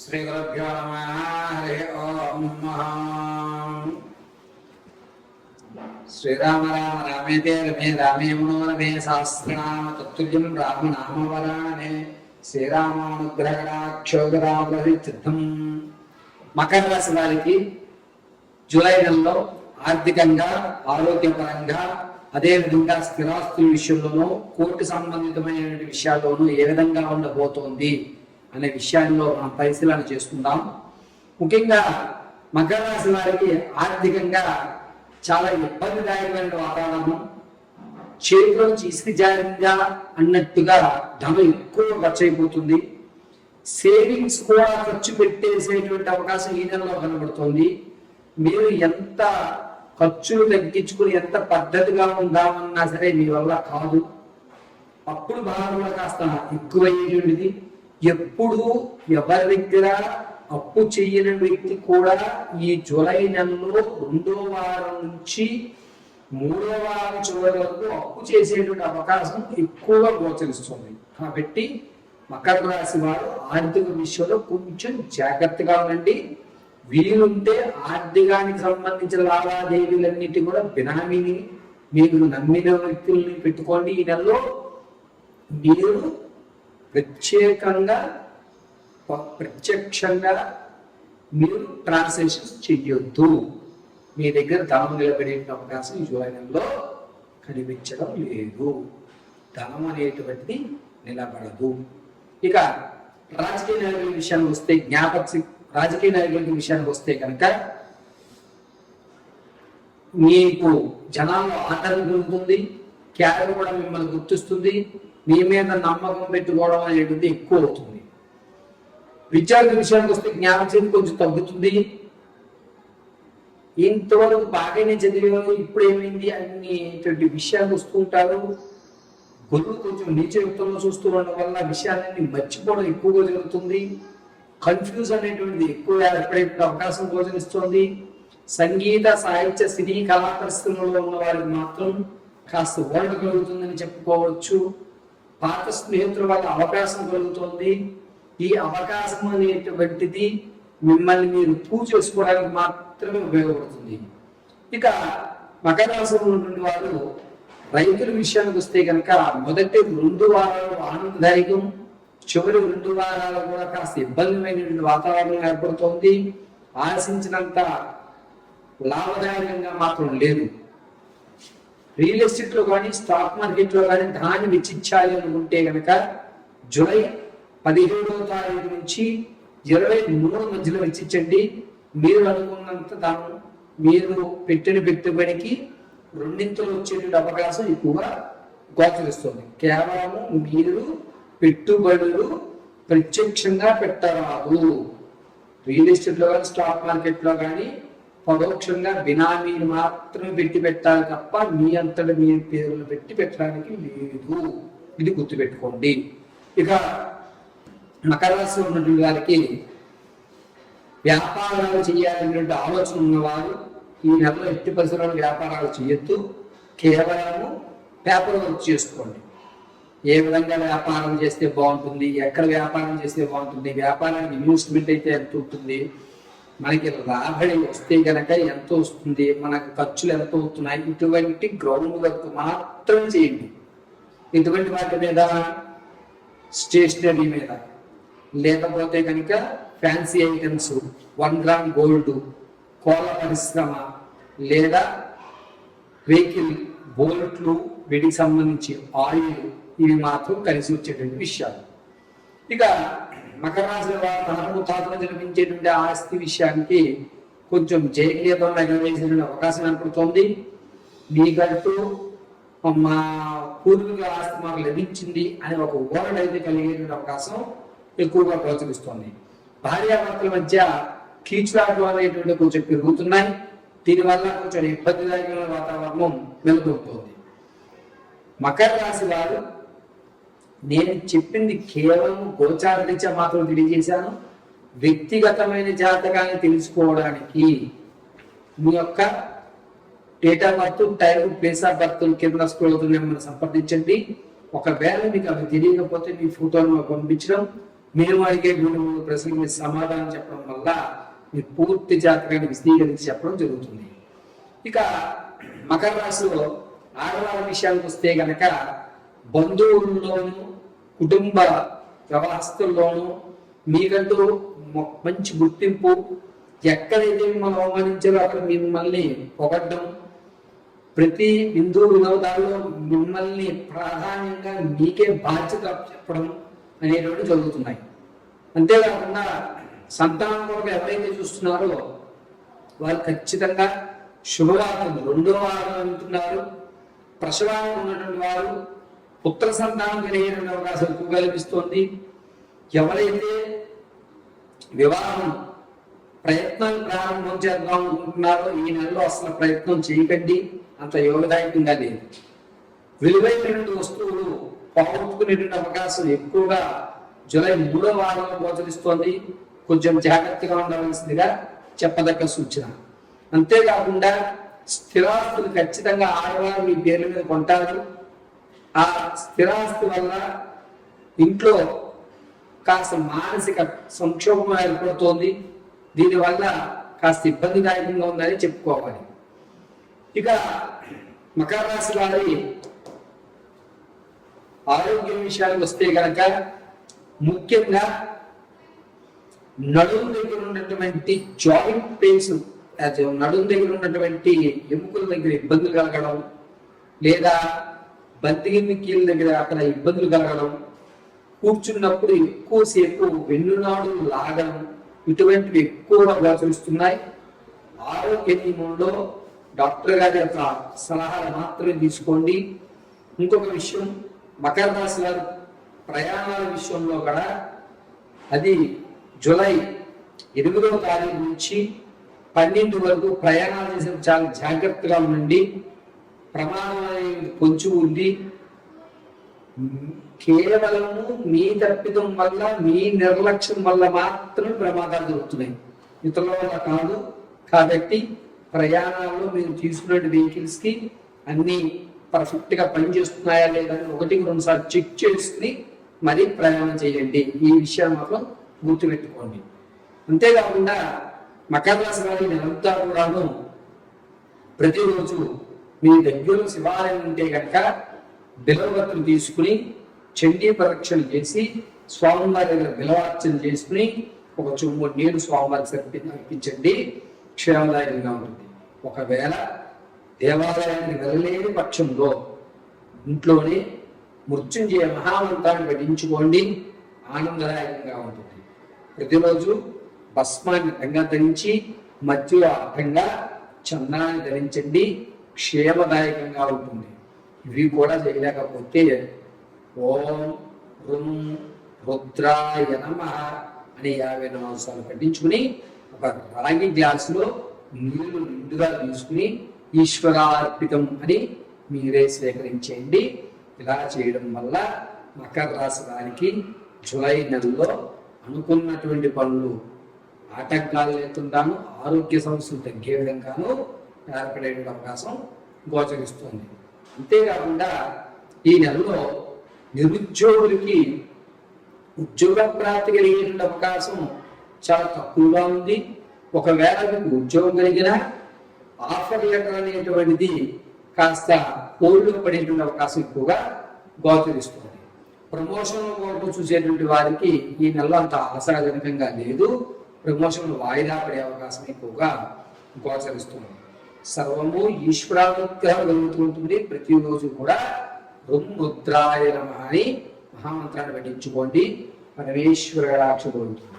శ్రీ గురుభ్యో నమః. హరి ఓం నమః. శ్రీరామ రామ రామేతే రమే రామే మనోరమే సహస్రనామ తత్తుల్యం రామనామవరానే శ్రీరామానుగ్రహణాక్షోగరామృతం. మకర రాశి వారికి జూలై నెలలో ఆర్థికంగా, ఆరోగ్యపరంగా, అదేవిధంగా స్థిరాస్తుల విషయంలోనూ, కోర్టు సంబంధితమైన విషయాల్లోనూ ఏ విధంగా ఉండబోతోంది అనే విషయాల్లో మనం పరిశీలన చేసుకుందాం. ముఖ్యంగా మకర రాశి వారికి ఆర్థికంగా చాలా ఇబ్బందిదాయకమైన వాతావరణం, చేతిలోంచి ఇసుక జారిందా అన్నట్టుగా ధనం ఎక్కువ ఖర్చు అయిపోతుంది. సేవింగ్స్ కూడా ఖర్చు పెట్టేసేటువంటి అవకాశం ఈ నెలలో కనబడుతుంది. మీరు ఎంత ఖర్చులు తగ్గించుకుని ఎంత పద్ధతిగా ఉందామన్నా సరే మీ వల్ల కాదు. అప్పుడు భాగంలో కాస్త ఎక్కువయ్యేటువంటిది. ఎప్పుడు ఎవరి దగ్గర అప్పు చేయని వ్యక్తి కూడా ఈ జూలై నెలలో 2వ వారం నుంచి 3వ వారం చివరి వరకు అప్పు చేసేటువంటి అవకాశం ఎక్కువగా గోచరిస్తుంది. కాబట్టి మకర రాశి వారు ఆర్థిక విషయంలో కొంచెం జాగ్రత్తగా ఉండండి. వీలుంటే ఆర్థికానికి సంబంధించిన లావాదేవీలన్నిటి కూడా బినామీని, మీరు నమ్మిన వ్యక్తుల్ని పెట్టుకోండి. ఈ నెలలో మీరు ప్రత్యక్షంగా మీరు ట్రాన్సాక్షన్స్ చెయ్యొద్దు. మీ దగ్గర ధనం నిలబడే అవకాశం ఈ జూలై నెలలో కనిపించడం లేదు. ధనం అనేటువంటిది నిలబడదు. ఇక రాజకీయ నాయకుల విషయానికి వస్తే, రాజకీయ నాయకుల విషయానికి వస్తే కనుక మీకు జనాల్లో ఆదరణ పెరుగుతుంది. క్యాడర్ కూడా మిమ్మల్ని గుర్తిస్తుంది. మీ మీద నమ్మకం పెట్టుకోవడం అనేది ఎక్కువ అవుతుంది. విద్యార్థి విషయానికి వస్తే జ్ఞాపకం కొంచెం తగ్గుతుంది. ఇంతవరకు బాగానే చదివేవారు ఇప్పుడు ఏమైంది అనేటువంటి విషయాలు వస్తుంటారు. గురువు కొంచెం నీచ యుక్తంలో చూస్తూ ఉండడం వల్ల విషయాలన్నీ మర్చిపోవడం ఎక్కువగా జరుగుతుంది. కన్ఫ్యూజ్ అనేటువంటిది ఎక్కువ ఏర్పడే అవకాశం గోచరిస్తుంది. సంగీత, సాహిత్య, సినీ, కళా పరిశ్రమలో ఉన్న వారికి మాత్రం కాస్త ఓల్డ్ కలుగుతుందని చెప్పుకోవచ్చు. పాత స్నేహితుల వల్ల అవకాశం కలుగుతుంది. ఈ అవకాశం అనేటువంటిది మిమ్మల్ని మీరు ప్రూవ్ చేసుకోవడానికి మాత్రమే ఉపయోగపడుతుంది. ఇక మకర రాశిలో ఉన్నటువంటి వారు రైతుల విషయానికి వస్తే కనుక మొదటి 2 వారాలు ఆనందదాయకం, చివరి 2 వారాలు కూడా కాస్త ఇబ్బందిమైనటువంటి వాతావరణం ఏర్పడుతోంది. ఆశించినంత లాభదాయకంగా మాత్రం లేదు. రియల్ ఎస్టేట్ లో కానీ, స్టాక్ మార్కెట్ లో కానీ ధనాన్ని వెచ్చించాలి అనుకుంటే కనుక జూలై 17వ తారీఖు నుంచి 23 మధ్యలో వెచ్చించండి. మీరు అనుకున్నంత ధనం మీరు పెట్టిన పెట్టుబడికి 2 వచ్చేటువంటి అవకాశం ఎక్కువగా గోచరిస్తుంది. కేవలం మీరు పెట్టుబడులు ప్రత్యక్షంగా పెట్టరాదు. రియల్ ఎస్టేట్ లో కానీ, స్టాక్ మార్కెట్ లో కానీ పరోక్షంగా బినామీలు మాత్రమే పెట్టాలి తప్ప మీ అంతటా మీ పేర్లు పెట్టడానికి లేదు. ఇది గుర్తుపెట్టుకోండి. ఇక మకర రాశిలో ఉన్నటువంటి వారికి వ్యాపారాలు చేయాలనేటువంటి ఆలోచన ఉన్నవారు ఈ నెలలో ఎట్టి పరిసరాలు వ్యాపారాలు చేయొద్దు. కేవలము పేపర్ వర్క్ చేసుకోండి. ఏ విధంగా వ్యాపారం చేస్తే బాగుంటుంది, ఎక్కడ వ్యాపారం చేస్తే బాగుంటుంది, వ్యాపారానికి ఇన్వెస్ట్మెంట్ అయితే ఎంత ఉంటుంది, మనకి రాబడి వస్తే గనక ఎంత వస్తుంది, మనకు ఖర్చులు ఎంత అవుతున్నాయి, ఇటువంటి గ్రౌండ్ వర్క్ మాత్రం చేయండి. ఇటువంటి వాటి మీద, స్టేషనరీ మీద, లేకపోతే కనుక ఫ్యాన్సీ ఐటమ్స్, 1 గ్రామ్ గోల్డ్, కోళ్ళ పరిశ్రమ, లేదా వెహికల్ బోల్ట్లు, వీటికి సంబంధించి ఆయిల్, ఇవి మాత్రం కలిసి వచ్చేటువంటి విషయాలు. ఇక మకర రాశి వారు తనకు తాతను జన్మించేటువంటి ఆస్తి విషయానికి కొంచెం జయక్రియతం ఎగవేసేటువంటి అవకాశం ఏర్పడుతోంది. మీకంటూ మా పూర్వీకుల ఆస్తి మాకు లభించింది అని ఒక ఊరట అయితే కలిగేటువంటి అవకాశం ఎక్కువగా ప్రోత్సహిస్తోంది. భార్యాభర్తల మధ్య కీచులాటలు అనేటువంటి కొంచెం పెరుగుతున్నాయి. దీనివల్ల కొంచెం ఇబ్బందిదాయకమైన వాతావరణం నెలకొల్పుతోంది. మకర రాశి వారు నేను చెప్పింది కేవలం గోచార రీత్యా మాత్రం తెలియజేశాను. వ్యక్తిగతమైన జాతకాన్ని తెలుసుకోవడానికి మీ యొక్క date of birth, time, place of birth కింద స్క్రోల్ అవుతుంది, సంప్రదించండి. ఒకవేళ మీకు అవి తెలియకపోతే మీ ఫోటోను పంపించడం, మేము అడిగే 2-3 ప్రశ్నలు మీరు సమాధానం చెప్పడం వల్ల మీరు పూర్తి జాతకాన్ని విశదీకరించి చెప్పడం జరుగుతుంది. ఇక మకర రాశిలో ఆడవారి విషయానికి వస్తే గనక బంధువుల్లోనూ కుటుంబ వ్యవస్థల్లోనూ మీకంటూ మంచి గుర్తింపు, ఎక్కడైతే మిమ్మల్ని అవమానించారో అక్కడ మిమ్మల్ని పొగడ్డం, ప్రతి బిందు వినోదాల్లో మిమ్మల్ని ప్రాధాన్యంగా మీకే బాధ్యత చెప్పడం అనేటువంటి జరుగుతున్నాయి. అంతేకాకుండా సంతానం కొరకు ఎవరైతే చూస్తున్నారో వాళ్ళు ఖచ్చితంగా శుభవార్తలు 2వ వారం అంటున్నారు. ప్రసవానికి ఉన్నటువంటి వారు పుత్ర సంతానం కలిగేటువంటి అవకాశం ఎక్కువగా కనిపిస్తోంది. ఎవరైతే వివాహం ప్రయత్నాలు ప్రారంభం చేద్దాం అనుకుంటున్నారో ఈ నెలలో అసలు ప్రయత్నం చేయకండి, అంత యోగదాయకంగా లేదు. విలువైనటువంటి వస్తువులు పోగొట్టుకునేటువంటి అవకాశం ఎక్కువగా జూలై 3వ వారంలో గోచరిస్తోంది. కొంచెం జాగ్రత్తగా ఉండవలసిందిగా చెప్పదగ్గ సూచన. అంతేకాకుండా స్థిరాస్తులు ఖచ్చితంగా ఆడవారు మీ పేర్ల మీద కొంటారు. ఆ స్థిరాస్తి వల్ల ఇంట్లో కాస్త మానసిక సంక్షోభం ఏర్పడుతోంది. దీనివల్ల కాస్త ఇబ్బందిదాయకంగా ఉందని చెప్పుకోవాలి. ఇక మకర రాశి వారి ఆరోగ్యం విషయానికి వస్తే కనుక ముఖ్యంగా నడుము దగ్గర ఉన్నటువంటి జాయింట్ పెయిన్స్, నడుము దగ్గర ఉన్నటువంటి ఎముకల దగ్గర ఇబ్బందులు కలగడం, లేదా బంతిగిన్ని కీళ్ళ దగ్గర అక్కడ ఇబ్బందులు కలగడం, కూర్చున్నప్పుడు ఎక్కువసేపు వెన్నునాడు లాగడం, ఇటువంటివి ఎక్కువగా గోచరిస్తున్నాయి. ఆరోగ్య నియమంలో డాక్టర్ గారి యొక్క సలహాలు మాత్రమే తీసుకోండి. ఇంకొక విషయం, మకర రాశి వారి ప్రయాణాల విషయంలో కూడా అది జూలై 8వ తారీఖు నుంచి 12 వరకు ప్రయాణాలు చేసే చాలా జాగ్రత్తగా ఉండండి. ప్రమాదం అనేది పొంచి ఉంది. కేవలము మీ తప్పిదం వల్ల, మీ నిర్లక్ష్యం వల్ల మాత్రమే ప్రమాదాలు జరుగుతున్నాయి, ఇతరుల వల్ల కాదు. కాబట్టి ప్రయాణాల్లో మీరు తీసుకునే వెహికల్స్ కి అన్ని పర్ఫెక్ట్ గా పనిచేస్తున్నాయా లేదా 1-2 సార్లు చెక్ చేసుకుని మరీ ప్రయాణం చేయండి. ఈ విషయాన్ని మాత్రం గుర్తుపెట్టుకోండి. అంతేకాకుండా మకర రాశి వారి నెలంతా కూడాను ప్రతిరోజు మీ దగ్గర శివాలయం ఉంటే కనుక బిలవత్తులు తీసుకుని చండీ ప్రదక్షిణ చేసి స్వామివారి దగ్గర బిలవార్చన చేసుకుని ఒక చెంబు నీరు స్వామివారికి అర్పించండి. క్షేమదాయకంగా ఉంటుంది. ఒకవేళ దేవాలయానికి వెళ్ళలేని పక్షంలో ఇంట్లోనే మృత్యుంజయ మహామంత్రాన్ని పఠించుకోండి, ఆనందదాయకంగా ఉంటుంది. ప్రతిరోజు భస్మాన్ని అడ్డంగా ధరించి మధ్యలో అడ్డంగా చందనాన్ని ధరించండి, క్షేమదాయకంగా ఉంటుంది. ఇవి కూడా చేయలేకపోతే ఓం రుం రుద్రాయ నమః అని 50 నమస్కారాలు పఠించుకుని ఒక రాగి గ్లాసులో నీళ్లు నిండుగా తీసుకుని ఈశ్వరార్పితం అని మీరే స్వీకరించేయండి. ఇలా చేయడం వల్ల మకర రాశి వారికి జూలై నెలలో అనుకున్నటువంటి పనులు ఆటంకాలు లేకుండాను, ఆరోగ్య సమస్యలు తగ్గే విధంగాను ఏర్పడే అవకాశం గోచరిస్తుంది. అంతేకాకుండా ఈ నెలలో నిరుద్యోగులకి ఉద్యోగ ప్రాప్తి కలిగేటువంటి అవకాశం చాలా తక్కువగా ఉంది. ఒకవేళ మీకు ఉద్యోగం కలిగినా ఆఫర్ లెటర్ అనేటువంటిది కాస్త హోల్డ్లో పడేటువంటి అవకాశం ఎక్కువగా గోచరిస్తుంది. ప్రమోషన్ కొరకు చూసేటువంటి వారికి ఈ నెలలో అంత ఆశాజనకంగా లేదు. ప్రమోషన్ వాయిదా పడే అవకాశం ఎక్కువగా గోచరిస్తుంది. సర్వము ఈశ్వరానుగ్రహం కలుగుతుంటుంది. ప్రతిరోజు కూడా రుం రుద్రాయ నమః అని మహామంత్రాన్ని పఠించుకోండి. పరమేశ్వర కటాక్షం ఉంటుంది.